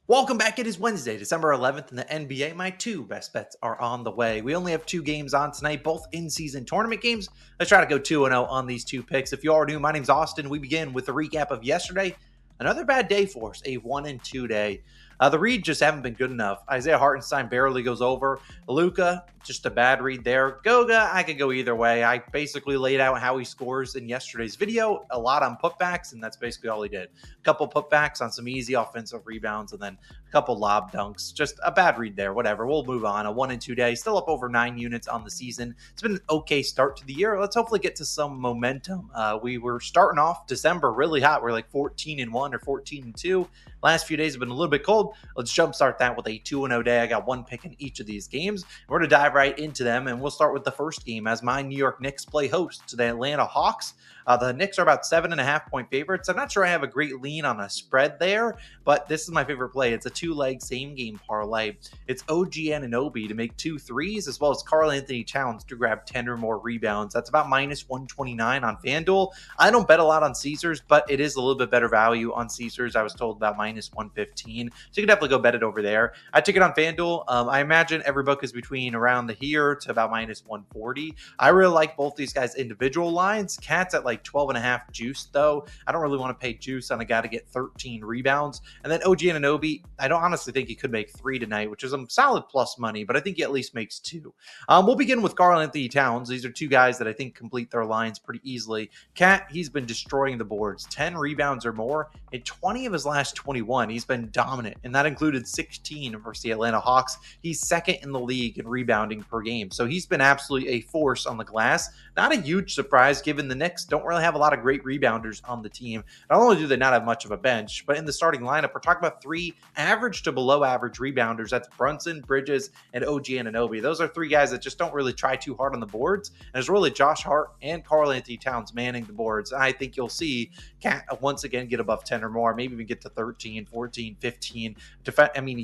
Welcome back. It is Wednesday, December 11th in the NBA. My two best bets are on the way. We only have two games on tonight, both in-season tournament games. Let's try to go 2-0 on these two picks. If you are new, my name's Austin. We begin with a recap of yesterday. Another bad day for us, a 1-2 day. The reads just haven't been good enough. Isaiah Hartenstein barely goes over. Luka, just a bad read there. Goga, I could go either way. I basically laid out how he scores in yesterday's video. A lot on putbacks, and that's basically all he did. A couple putbacks on some easy offensive rebounds, and then a couple lob dunks. Just a bad read there. Whatever. We'll move on. A 1-2 day. Still up over 9 units on the season. It's been an okay start to the year. Let's hopefully get to some momentum. We were starting off December really hot. We're like 14-1 or 14-2. Last few days have been a little bit cold. Let's jumpstart that with a 2-0 day. I got one pick in each of these games. We're going to dive right into them, and we'll start with the first game as my New York Knicks play host to the Atlanta Hawks. The Knicks are about 7.5-point favorites. I'm not sure I have a great lean on a spread there, but this is my favorite play. It's a two-leg same-game parlay. It's OG Anunoby to make 2 threes, as well as Karl-Anthony Towns to grab 10 or more rebounds. That's about minus 129 on FanDuel. I don't bet a lot on Caesars, but it is a little bit better value on Caesars. I was told about minus 115, so you can definitely go bet it over there. I took it on FanDuel. I imagine every book is between around the here to about minus 140. I really like both these guys' individual lines. Cat's at like 12.5 juice, though. I don't really want to pay juice on a guy to get 13 rebounds. And then OG Anunoby, I don't honestly think he could make 3 tonight, which is a solid plus money, but I think he at least makes 2. We'll begin with Karl-Anthony Towns. These are two guys that I think complete their lines pretty easily. Cat, he's been destroying the boards, 10 rebounds or more. In 20 of his last 21, he's been dominant, and that included 16 versus the Atlanta Hawks. He's second in the league in rebounding per game, so he's been absolutely a force on the glass. Not a huge surprise given the Knicks don't really have a lot of great rebounders on the team. Not only do they not have much of a bench, but in the starting lineup, we're talking about 3 average to below average rebounders. That's Brunson, Bridges, and OG Anunoby. Those are 3 guys that just don't really try too hard on the boards, and it's really Josh Hart and Karl-Anthony Towns manning the boards. I think you'll see Cat once again get above 10 or more, maybe even get to 13, 14, 15.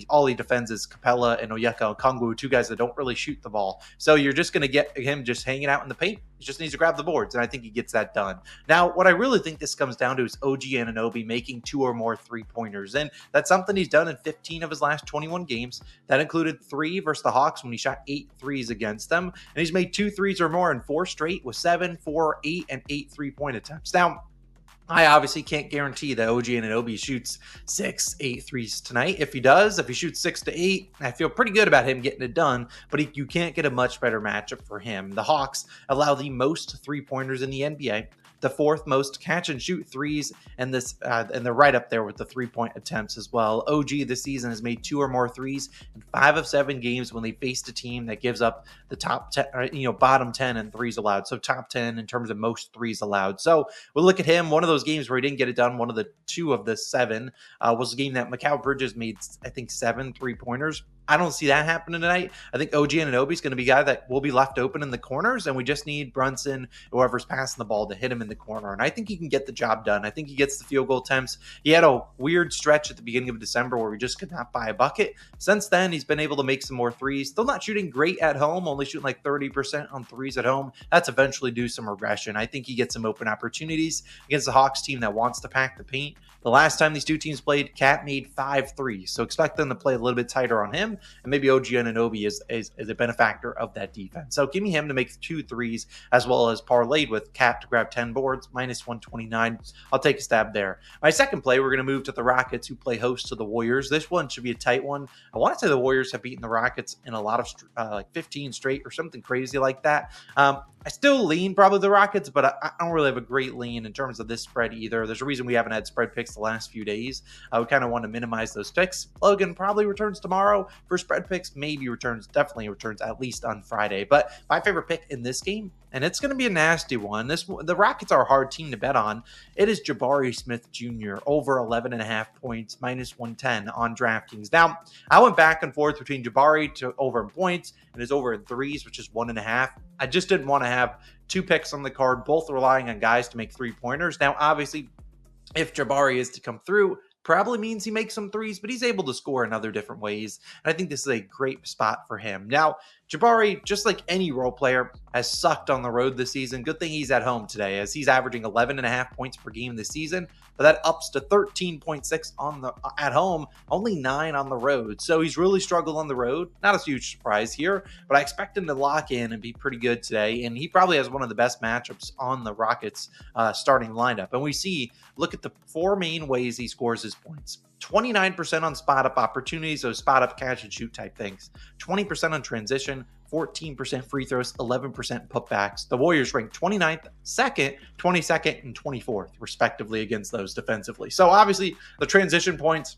All he defends is Capella and Onyeka Okongwu, 2 guys that don't really shoot the ball. So you're just going to get him just hanging out in the paint. He just needs to grab the boards, and I think he gets that done. Now, what I really think this comes down to is OG Anunoby making 2 or more three-pointers, and that's something he's done in 15 of his last 21 games. That included 3 versus the Hawks when he shot 8 threes against them, and he's made 2 threes or more in 4 straight with 7, 4, 8, and 8 3-point attempts. Now, I obviously can't guarantee that OG Anunoby shoots 6, 8 threes tonight. If he does, if he shoots 6 to 8, I feel pretty good about him getting it done, but you can't get a much better matchup for him. The Hawks allow the most three-pointers in the NBA, the 4th most catch and shoot threes, and they're right up there with the 3-point attempts as well. OG this season has made 2 or more threes in 5 of 7 games when they faced a team that gives up the top 10, bottom 10 in threes allowed. So top 10 in terms of most threes allowed. So we'll look at him. One of those games where he didn't get it done, one of the 2 of the 7 was a game that Mikal Bridges made, I think, 7 3-pointers. I don't see that happening tonight. I think OG Anunoby is going to be a guy that will be left open in the corners, and we just need Brunson, whoever's passing the ball, to hit him in the corner. And I think he can get the job done. I think he gets the field goal attempts. He had a weird stretch at the beginning of December where we just could not buy a bucket. Since then, he's been able to make some more threes. Still not shooting great at home, only shooting like 30% on threes at home. That's eventually due some regression. I think he gets some open opportunities against the Hawks team that wants to pack the paint. The last time these two teams played, Cat made 5 threes. So expect them to play a little bit tighter on him. And maybe OG Anunoby is a benefactor of that defense. So give me him to make 2 threes, as well as parlayed with Cat to grab 10 boards, minus 129. I'll take a stab there. My second play, we're going to move to the Rockets, who play host to the Warriors. This one should be a tight one. I want to say the Warriors have beaten the Rockets in a lot of like 15 straight or something crazy like that. I still lean probably the Rockets, but I don't really have a great lean in terms of this spread either. There's a reason we haven't had spread picks the last few days. We kind of want to minimize those picks. Logan probably returns tomorrow for spread picks. Definitely returns at least on Friday. But my favorite pick in this game, and it's going to be a nasty one. The Rockets are a hard team to bet on. It is Jabari Smith Jr. over 11.5 points, minus 110 on DraftKings. Now, I went back and forth between Jabari to over in points and his over in threes, which is 1.5. I just didn't want to have 2 picks on the card, both relying on guys to make 3-pointers. Now, obviously, if Jabari is to come through, probably means he makes some threes, but he's able to score in other different ways. And I think this is a great spot for him. Now, Jabari, just like any role player, has sucked on the road this season. Good thing he's at home today, as he's averaging 11.5 points per game this season, but that ups to 13.6 on the at home, only 9 on the road. So he's really struggled on the road. Not a huge surprise here, but I expect him to lock in and be pretty good today. And he probably has one of the best matchups on the Rockets starting lineup. And we see, look at the 4 main ways he scores his points. 29% on spot up opportunities, those spot up catch and shoot type things. 20% on transition, 14% free throws, 11% putbacks. The Warriors ranked 29th, 2nd, 22nd, and 24th, respectively, against those defensively. So obviously, the transition points,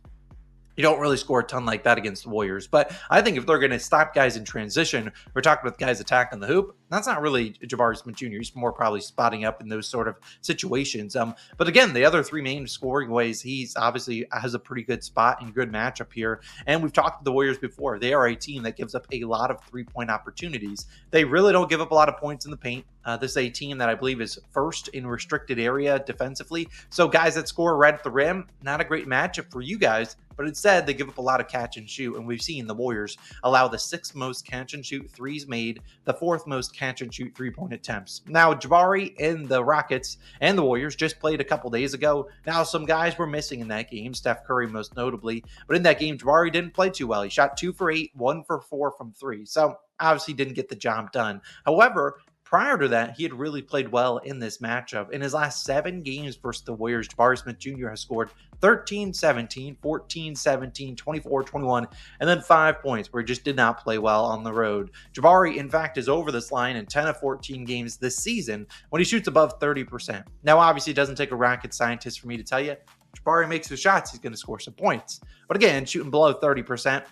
you don't really score a ton like that against the Warriors. But I think if they're going to stop guys in transition, we're talking about guys attacking the hoop. That's not really Jabari Smith Jr. He's more probably spotting up in those sort of situations. But again, the other 3 main scoring ways, he's obviously has a pretty good spot and good matchup here. And we've talked to the Warriors before. They are a team that gives up a lot of 3-point opportunities. They really don't give up a lot of points in the paint. This is a team that I believe is first in restricted area defensively. So guys that score right at the rim, not a great matchup for you guys. But instead, they give up a lot of catch and shoot. And we've seen the Warriors allow the 6th most catch and shoot threes made, the 4th most catch and shoot 3-point attempts. Now, Jabari and the Rockets and the Warriors just played a couple days ago. Now, some guys were missing in that game, Steph Curry most notably. But in that game, Jabari didn't play too well. He shot 2 for 8, 1 for 4 from 3. So obviously didn't get the job done. However, prior to that, he had really played well in this matchup. In his last 7 games versus the Warriors, Jabari Smith Jr. has scored 13, 17, 14, 17, 24, 21, and then 5 points where he just did not play well on the road. Jabari, in fact, is over this line in 10 of 14 games this season when he shoots above 30%. Now, obviously, it doesn't take a rocket scientist for me to tell you, Jabari makes the shots, he's going to score some points. But again, shooting below 30%,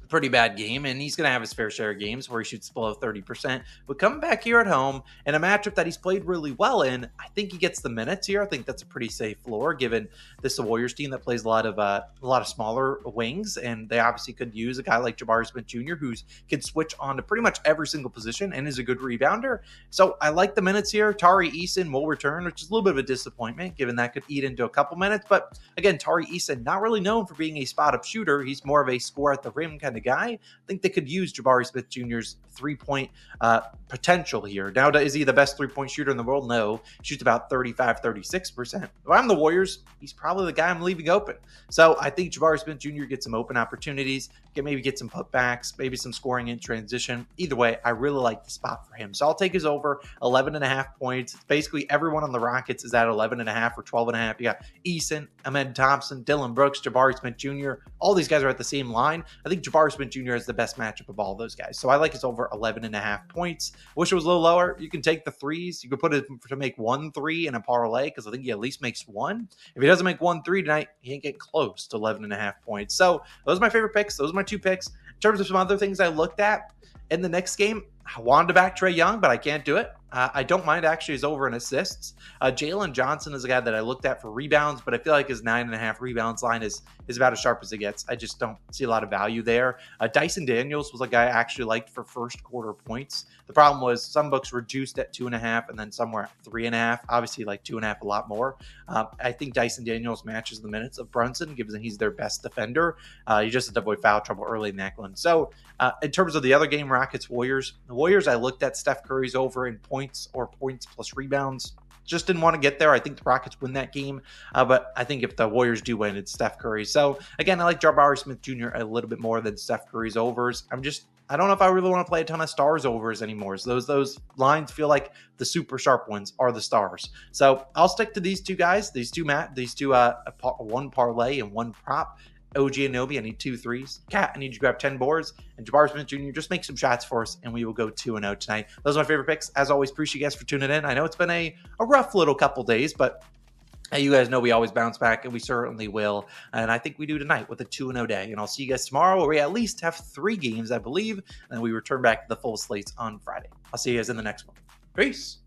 pretty bad game, and he's going to have his fair share of games where he shoots below 30%. But coming back here at home in a matchup that he's played really well in, I think he gets the minutes here. I think that's a pretty safe floor, given this is a Warriors team that plays a lot of smaller wings, and they obviously could use a guy like Jabari Smith Jr. who can switch on to pretty much every single position and is a good rebounder. So I like the minutes here. Tari Eason will return, which is a little bit of a disappointment, given that could eat into a couple minutes. But again, Tari Eason, not really known for being a spot-up shooter. He's more of a score at the rim kind of guy. I think they could use Jabari Smith Jr.'s 3-point potential here. Now, is he the best 3-point shooter in the world? No. He shoots about 35, 36%. If I'm the Warriors, he's probably the guy I'm leaving open. So I think Jabari Smith Jr. gets some open opportunities, maybe get some putbacks, maybe some scoring in transition. Either way, I really like the spot for him. So I'll take his over 11.5 points. Basically, everyone on the Rockets is at 11.5 or 12.5. You got Eason, Ahmed Thompson, Dylan Brooks, Jabari Smith Jr. All these guys are at the same line. I think Jabari Smith Jr. is the best matchup of all those guys. So I like his over 11.5 points. Wish it was a little lower. You can take the threes. You could put it to make 1 3 in a parlay, because I think he at least makes 1. If he doesn't make 1 3 tonight, he ain't get close to 11.5 points. So those are my favorite picks. Those are my 2 picks. In terms of some other things I looked at in the next game, I wanted to back Trae Young, but I can't do it. I don't mind actually his over in assists. Jalen Johnson is a guy that I looked at for rebounds, but I feel like his 9.5 rebounds line is about as sharp as it gets. I just don't see a lot of value there. Dyson Daniels was a guy I actually liked for first quarter points. The problem was some books reduced at 2.5 and then some were at 3.5. Obviously, like 2.5 a lot more. I think Dyson Daniels matches the minutes of Brunson, given he's their best defender. You just have to avoid foul trouble early in that one. So in terms of the other game, Rockets Warriors, the Warriors, I looked at Steph Curry's over in points or points plus rebounds. Just didn't want to get there. I think the Rockets win that game, but I think if the Warriors do win, it's Steph Curry. So again, I like Jabari Smith Jr. a little bit more than Steph Curry's overs. I don't know if I really want to play a ton of stars overs anymore. So those lines feel like the super sharp ones are the stars. So I'll stick to these 2 guys, these two one parlay and 1 prop. OG Anunoby, I need 2 threes. Cat, I need you to grab 10 boards. And Jabari Smith Jr., just make some shots for us, and we will go 2-0 tonight. Those are my favorite picks. As always, appreciate you guys for tuning in. I know it's been a rough little couple days, but hey, you guys know we always bounce back, and we certainly will. And I think we do tonight with a 2-0 day. And I'll see you guys tomorrow, where we at least have 3 games, I believe. And then we return back to the full slates on Friday. I'll see you guys in the next one. Peace.